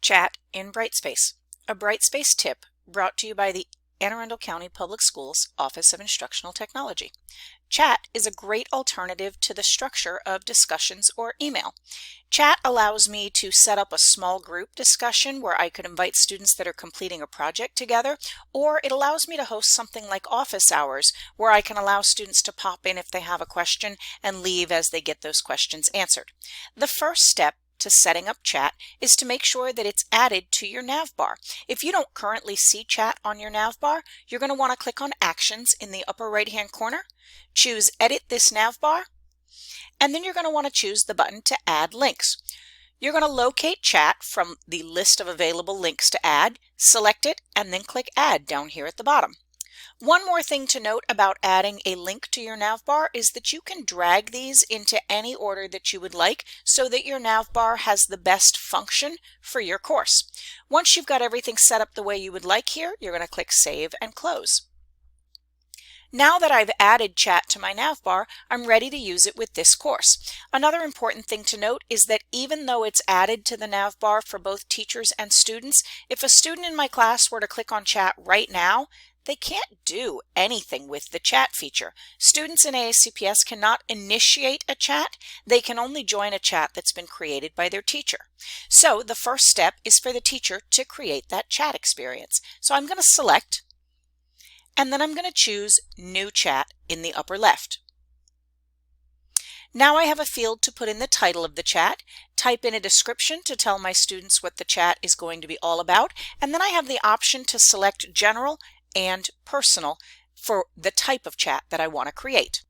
Chat in Brightspace, a Brightspace tip brought to you by the Anne Arundel County Public Schools Office of Instructional Technology. Chat is a great alternative to the structure of discussions or email. Chat allows me to set up a small group discussion where I could invite students that are completing a project together, or it allows me to host something like office hours where I can allow students to pop in if they have a question and leave as they get those questions answered. The first step to setting up chat is to make sure that it's added to your navbar. If you don't currently see chat on your navbar, you're going to want to click on Actions in the upper right hand corner, choose Edit this navbar, and then you're going to want to choose the button to add links. You're going to locate chat from the list of available links to add, select it, and then click Add down here at the bottom. One more thing to note about adding a link to your navbar is that you can drag these into any order that you would like so that your navbar has the best function for your course. Once you've got everything set up the way you would like here, you're going to click Save and Close. Now that I've added chat to my navbar, I'm ready to use it with this course. Another important thing to note is that even though it's added to the navbar for both teachers and students, if a student in my class were to click on chat right now, they can't do anything with the chat feature. Students in AACPS cannot initiate a chat. They can only join a chat that's been created by their teacher. So the first step is for the teacher to create that chat experience. So I'm going to select, and then I'm going to choose New Chat in the upper left. Now I have a field to put in the title of the chat, type in a description to tell my students what the chat is going to be all about, and then I have the option to select General and Personal for the type of chat that I want to create.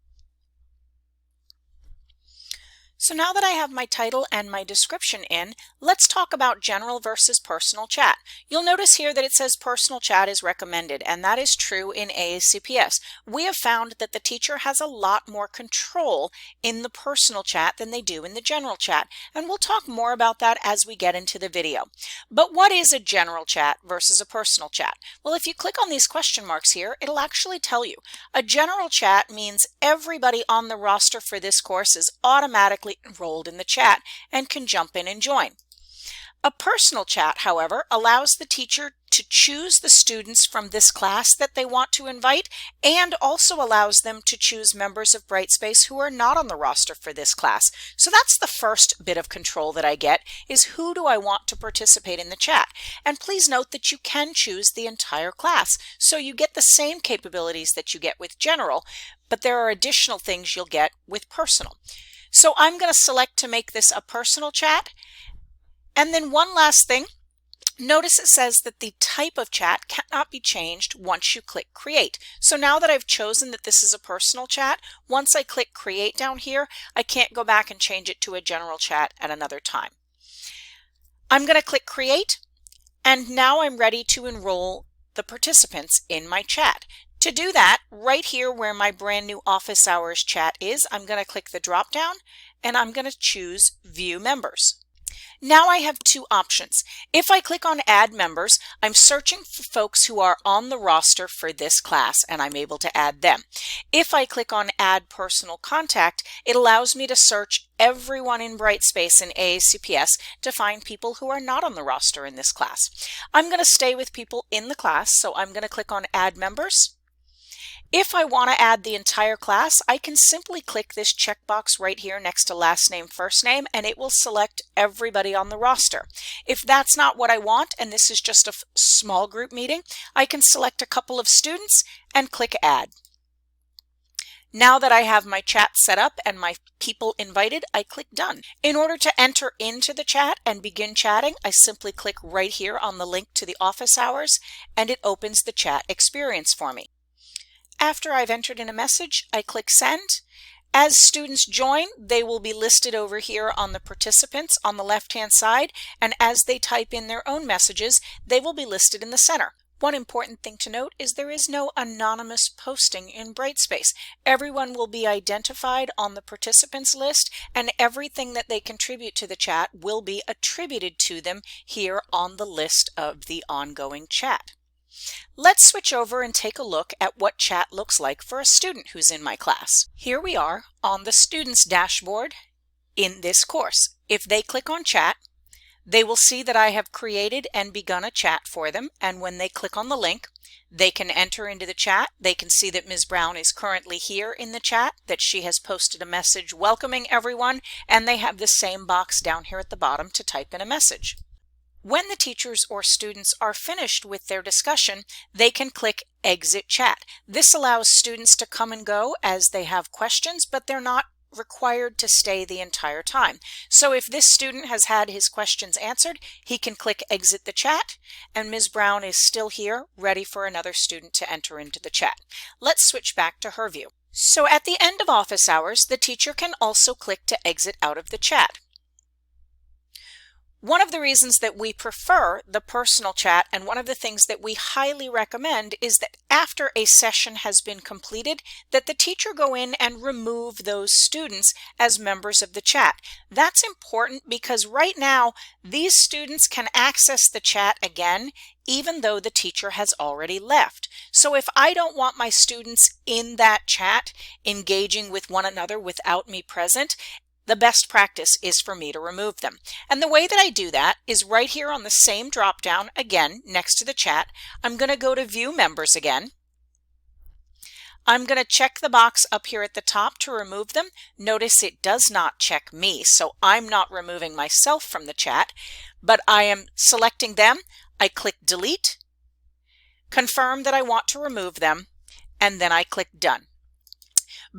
So now that I have my title and my description in, let's talk about general versus personal chat. You'll notice here that it says personal chat is recommended, and that is true in AACPS. We have found that the teacher has a lot more control in the personal chat than they do in the general chat, and we'll talk more about that as we get into the video. But what is a general chat versus a personal chat? Well, if you click on these question marks here, it'll actually tell you. A general chat means everybody on the roster for this course is automatically enrolled in the chat and can jump in and join. A personal chat, however, allows the teacher to choose the students from this class that they want to invite, and also allows them to choose members of Brightspace who are not on the roster for this class. So that's the first bit of control that I get, is who do I want to participate in the chat. And please note that you can choose the entire class, so you get the same capabilities that you get with general, but there are additional things you'll get with personal. So I'm going to select to make this a personal chat. And then one last thing, notice it says that the type of chat cannot be changed once you click Create. So now that I've chosen that this is a personal chat, once I click Create down here, I can't go back and change it to a general chat at another time. I'm going to click Create, and now I'm ready to enroll the participants in my chat. To do that, right here where my brand new office hours chat is, I'm going to click the drop down and I'm going to choose View Members. Now I have two options. If I click on Add Members, I'm searching for folks who are on the roster for this class and I'm able to add them. If I click on Add Personal Contact, it allows me to search everyone in Brightspace and AACPS to find people who are not on the roster in this class. I'm going to stay with people in the class, so I'm going to click on Add Members. If I want to add the entire class, I can simply click this checkbox right here next to last name, first name, and it will select everybody on the roster. If that's not what I want, and this is just a small group meeting, I can select a couple of students and click Add. Now that I have my chat set up and my people invited, I click Done. In order to enter into the chat and begin chatting, I simply click right here on the link to the office hours, and it opens the chat experience for me. After I've entered in a message, I click Send. As students join, they will be listed over here on the participants on the left-hand side, and as they type in their own messages, they will be listed in the center. One important thing to note is there is no anonymous posting in Brightspace. Everyone will be identified on the participants list, and everything that they contribute to the chat will be attributed to them here on the list of the ongoing chat. Let's switch over and take a look at what chat looks like for a student who's in my class. Here we are on the student's dashboard in this course. If they click on chat, They will see that I have created and begun a chat for them, and when they click on the link, they can enter into the chat. They can see that Ms. Brown is currently here in the chat, that she has posted a message welcoming everyone, and they have the same box down here at the bottom to type in a message. When the teachers or students are finished with their discussion, they can click Exit Chat. This allows students to come and go as they have questions, but they're not required to stay the entire time. So if this student has had his questions answered, he can click Exit the Chat, and Ms. Brown is still here, ready for another student to enter into the chat. Let's switch back to her view. So at the end of office hours, the teacher can also click to exit out of the chat. One of the reasons that we prefer the personal chat, and one of the things that we highly recommend, is that after a session has been completed, that the teacher go in and remove those students as members of the chat. That's important because right now these students can access the chat again even though the teacher has already left. So if I don't want my students in that chat engaging with one another without me present, the best practice is for me to remove them. And the way that I do that is right here on the same drop down, again, next to the chat. I'm going to go to View Members again. I'm going to check the box up here at the top to remove them. Notice it does not check me, so I'm not removing myself from the chat, but I am selecting them. I click Delete, confirm that I want to remove them, and then I click Done.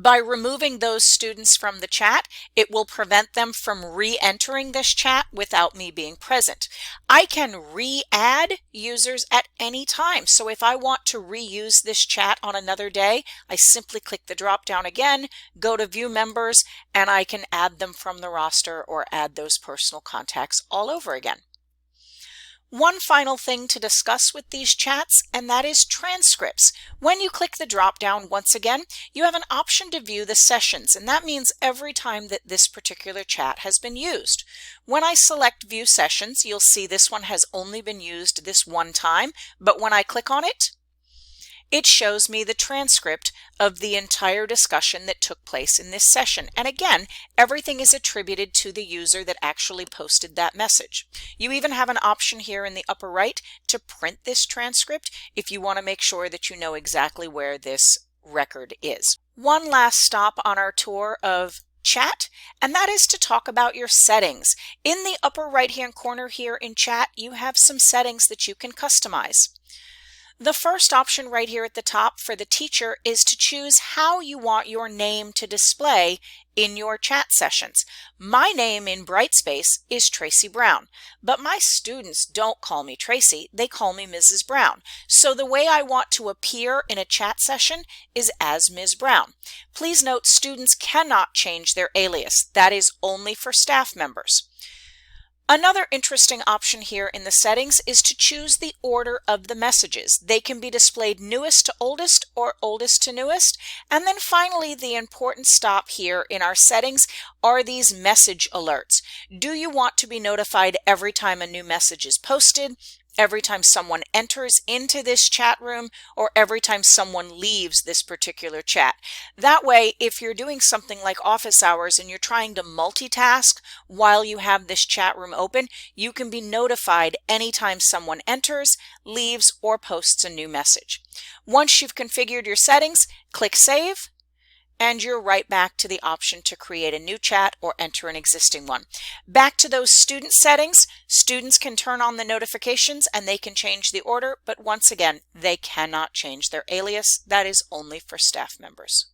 By removing those students from the chat, it will prevent them from re-entering this chat without me being present. I can re-add users at any time. So if I want to reuse this chat on another day, I simply click the drop down again, go to View Members, and I can add them from the roster or add those personal contacts all over again. One final thing to discuss with these chats, and that is transcripts. When you click the drop down once again, you have an option to view the sessions, and that means every time that this particular chat has been used. When I select View Sessions, you'll see this one has only been used this one time, but when I click on it, it shows me the transcript of the entire discussion that took place in this session. And again, everything is attributed to the user that actually posted that message. You even have an option here in the upper right to print this transcript if you want to make sure that you know exactly where this record is. One last stop on our tour of chat, and that is to talk about your settings. In the upper right hand corner here in chat, you have some settings that you can customize. The first option right here at the top for the teacher is to choose how you want your name to display in your chat sessions. My name in Brightspace is Tracy Brown, but my students don't call me Tracy, they call me Mrs. Brown. So the way I want to appear in a chat session is as Ms. Brown. Please note students cannot change their alias. That is only for staff members. Another interesting option here in the settings is to choose the order of the messages. They can be displayed newest to oldest or oldest to newest. And then finally, the important stop here in our settings are these message alerts. Do you want to be notified every time a new message is posted, every time someone enters into this chat room, or every time someone leaves this particular chat? That way, if you're doing something like office hours and you're trying to multitask while you have this chat room open, you can be notified anytime someone enters, leaves, or posts a new message. Once you've configured your settings, click Save, and you're right back to the option to create a new chat or enter an existing one. Back to those student settings, students can turn on the notifications and they can change the order, but once again, they cannot change their alias. That is only for staff members.